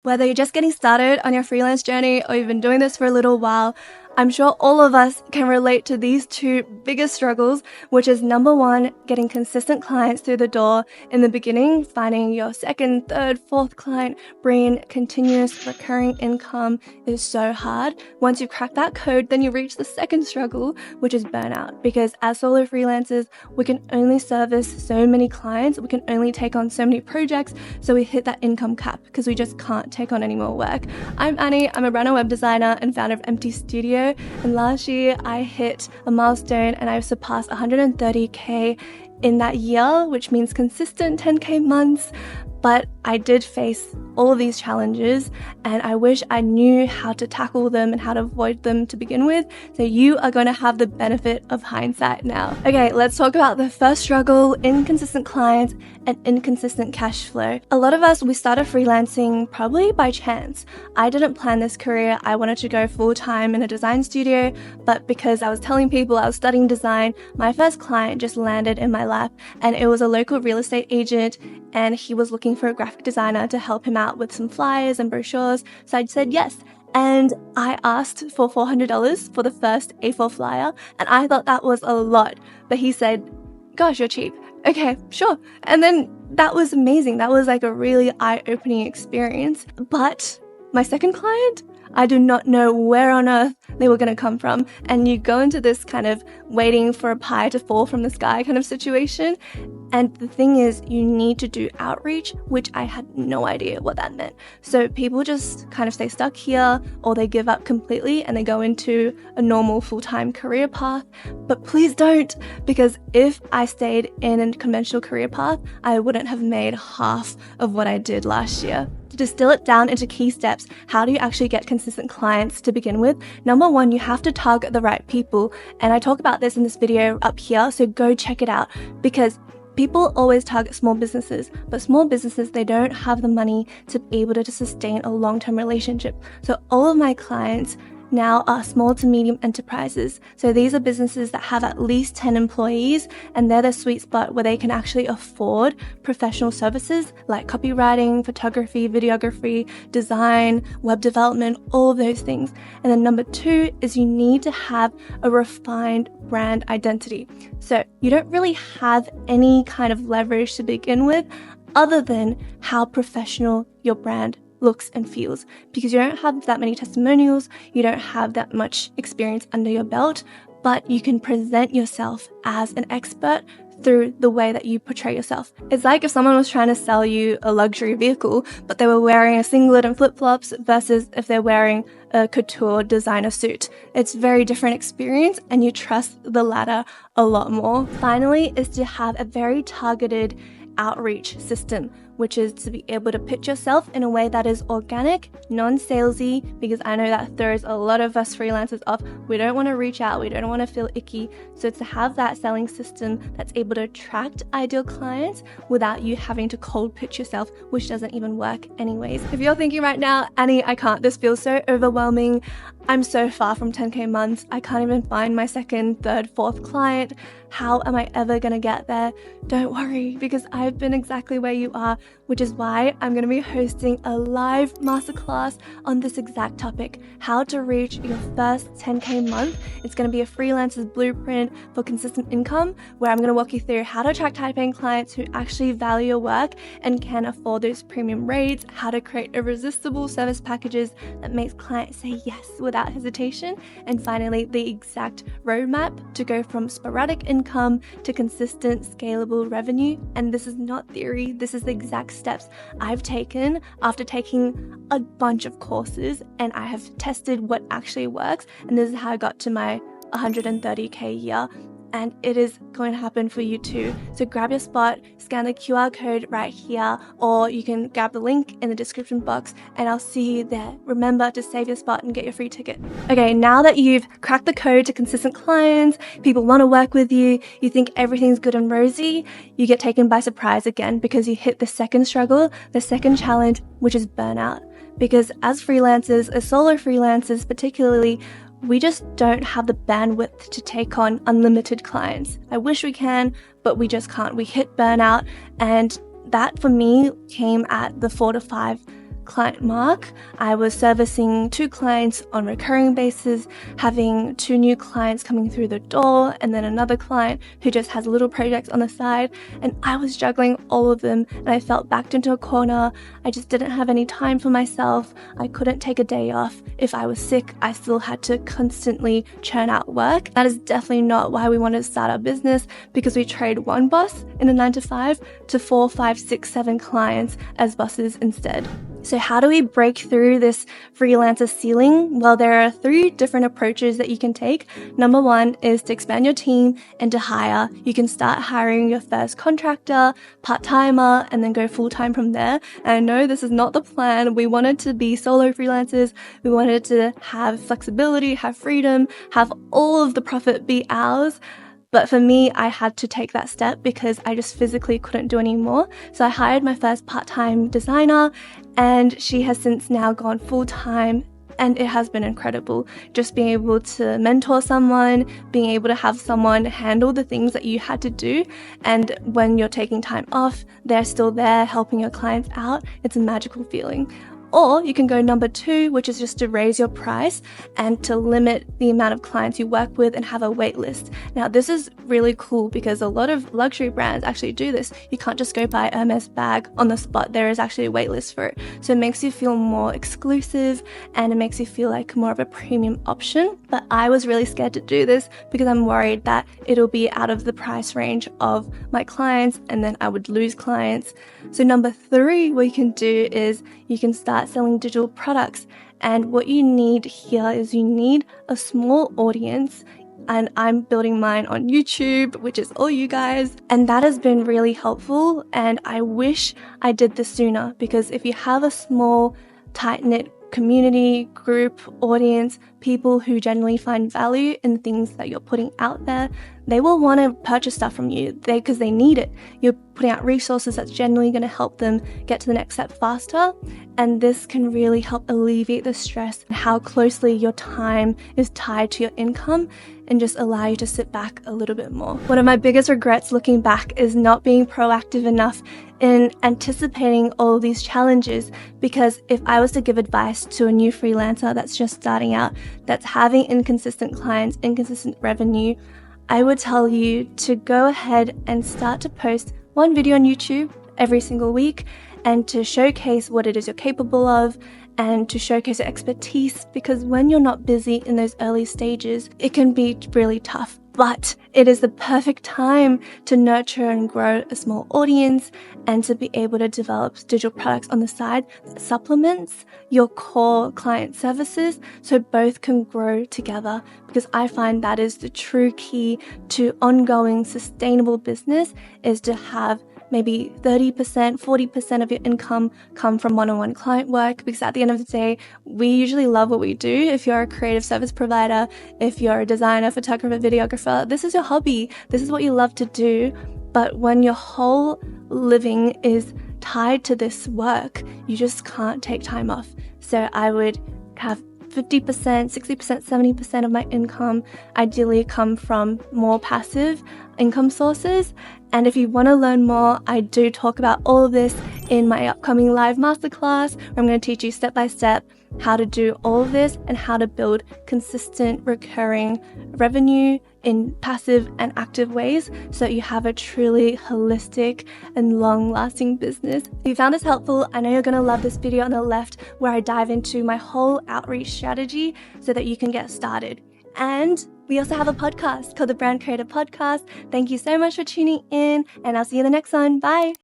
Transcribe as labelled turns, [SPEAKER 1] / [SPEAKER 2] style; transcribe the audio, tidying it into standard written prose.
[SPEAKER 1] Whether you're just getting started on your freelance journey or you've been doing this for a little while, I'm sure all of us can relate to these two biggest struggles, which is number one, getting consistent clients through the door in the beginning, finding your second, third, fourth client, bringing continuous recurring income is so hard. Once you've cracked that code, then you reach the second struggle, which is burnout. Because as solo freelancers, we can only service so many clients, we can only take on so many projects, so we hit that income cap because we just can't take on any more work. I'm Annie, I'm a brand web designer and founder of Emptistudio. And last year I hit a milestone and I've surpassed 130K in that year, which means consistent 10K months. But I did face all of these challenges and I wish I knew how to tackle them and how to avoid them to begin with. So you are going to have the benefit of hindsight now. Okay, let's talk about the first struggle, inconsistent clients and inconsistent cash flow. A lot of us, we started freelancing probably by chance. I didn't plan this career. I wanted to go full-time in a design studio, but because I was telling people I was studying design, my first client just landed in my lap and it was a local real estate agent and he was looking for a graphic designer to help him out with some flyers and brochures. So I said yes. And I asked for $400 for the first A4 flyer. And I thought that was a lot. But he said, gosh, you're cheap. Okay, sure. And then that was amazing. That was like a really eye-opening experience. But my second client, I do not know where on earth they were going to come from. And you go into this kind of waiting for a pie to fall from the sky kind of situation. And the thing is, you need to do outreach, which I had no idea what that meant. So people just kind of stay stuck here or they give up completely and they go into a normal full-time career path. But please don't, because if I stayed in a conventional career path, I wouldn't have made half of what I did last year. To distill it down into key steps, how do you actually get consistent clients to begin with? Number one, you have to target the right people. And I talk about this in this video up here, so go check it out because people always target small businesses, but small businesses, they don't have the money to be able to sustain a long-term relationship. So all of my clients now are small to medium enterprises. So these are businesses that have at least 10 employees and they're the sweet spot where they can actually afford professional services like copywriting, photography, videography, design, web development, all of those things. And then number two is you need to have a refined brand identity. So you don't really have any kind of leverage to begin with other than how professional your brand looks and feels, because you don't have that many testimonials, you don't have that much experience under your belt, but you can present yourself as an expert through the way that you portray yourself. It's like if someone was trying to sell you a luxury vehicle, but they were wearing a singlet and flip-flops versus if they're wearing a couture designer suit. It's a very different experience and you trust the latter a lot more. Finally, is to have a very targeted outreach system, which is to be able to pitch yourself in a way that is organic, non-salesy, because I know that throws a lot of us freelancers off. We don't want to reach out, we don't want to feel icky. So to have that selling system that's able to attract ideal clients without you having to cold pitch yourself, which doesn't even work anyways. If you're thinking right now, Annie, I can't, this feels so overwhelming. I'm so far from 10K months. I can't even find my second, third, fourth client. How am I ever going to get there? Don't worry, because I've been exactly where you are, which is why I'm going to be hosting a live masterclass on this exact topic, how to reach your first 10K month. It's going to be a freelancer's blueprint for consistent income, where I'm going to walk you through how to attract high-paying clients who actually value your work and can afford those premium rates, how to create irresistible service packages that makes clients say yes without hesitation, and finally, the exact roadmap to go from sporadic income to consistent, scalable revenue. And this is not theory, this is the exact steps I've taken after taking a bunch of courses, and I have tested what actually works, and this is how I got to my 130K year. And it is going to happen for you too. So grab your spot, scan the QR code right here, or you can grab the link in the description box and I'll see you there. Remember to save your spot and get your free ticket. Okay, now that you've cracked the code to consistent clients, people want to work with you, you think everything's good and rosy, you get taken by surprise again because you hit the second struggle, the second challenge, which is burnout. Because as freelancers, as solo freelancers particularly, we just don't have the bandwidth to take on unlimited clients. I wish we can, but we just can't. We hit burnout, and that for me came at the 4 to 5 client mark. I was servicing 2 clients on recurring basis, having 2 new clients coming through the door, and then another client who just has little projects on the side. And I was juggling all of them, and I felt backed into a corner. I just didn't have any time for myself. I couldn't take a day off. If I was sick, I still had to constantly churn out work. That is definitely not why we wanted to start our business, because we trade one boss in a 9-to-5 to 4, 5, 6, 7 clients as bosses instead. So how do we break through this freelancer ceiling? Well, there are 3 different approaches that you can take. Number 1 is to expand your team and to hire. You can start hiring your first contractor, part-timer, and then go full-time from there. And I know this is not the plan. We wanted to be solo freelancers. We wanted to have flexibility, have freedom, have all of the profit be ours. But for me, I had to take that step because I just physically couldn't do any more. So I hired my first part-time designer, and she has since now gone full-time, and it has been incredible. Just being able to mentor someone, being able to have someone handle the things that you had to do. And when you're taking time off, they're still there helping your clients out. It's a magical feeling. Or you can go number 2, which is just to raise your price and to limit the amount of clients you work with and have a wait list. Now, this is really cool because a lot of luxury brands actually do this. You can't just go buy Hermes bag on the spot. There is actually a wait list for it. So it makes you feel more exclusive and it makes you feel like more of a premium option. But I was really scared to do this because I'm worried that it'll be out of the price range of my clients and then I would lose clients. So number 3, what you can do is you can start selling digital products. And what you need here is you need a small audience. And I'm building mine on YouTube, which is all you guys. And that has been really helpful. And I wish I did this sooner, because if you have a small, tight-knit community, group, audience, people who genuinely find value in the things that you're putting out there, they will want to purchase stuff from you because they need it. You're putting out resources that's genuinely going to help them get to the next step faster. And this can really help alleviate the stress and how closely your time is tied to your income and just allow you to sit back a little bit more. One of my biggest regrets looking back is not being proactive enough in anticipating all of these challenges, because if I was to give advice to a new freelancer that's just starting out, that's having inconsistent clients, inconsistent revenue, I would tell you to go ahead and start to post 1 video on YouTube every single week and to showcase what it is you're capable of and to showcase your expertise, because when you're not busy in those early stages, it can be really tough. But it is the perfect time to nurture and grow a small audience and to be able to develop digital products on the side that supplements your core client services so both can grow together, because I find that is the true key to ongoing sustainable business, is to have maybe 30%, 40% of your income come from one-on-one client work, because at the end of the day, we usually love what we do. If you're a creative service provider, if you're a designer, photographer, videographer, this is your hobby. This is what you love to do. But when your whole living is tied to this work, you just can't take time off. So I would have 50%, 60%, 70% of my income ideally come from more passive income sources. And if you want to learn more, I do talk about all of this in my upcoming live masterclass, where I'm going to teach you step by step how to do all of this and how to build consistent recurring revenue in passive and active ways so that you have a truly holistic and long-lasting business. If you found this helpful, I know you're going to love this video on the left where I dive into my whole outreach strategy so that you can get started. And we also have a podcast called the Brand Creator Podcast. Thank you so much for tuning in, and I'll see you in the next one. Bye.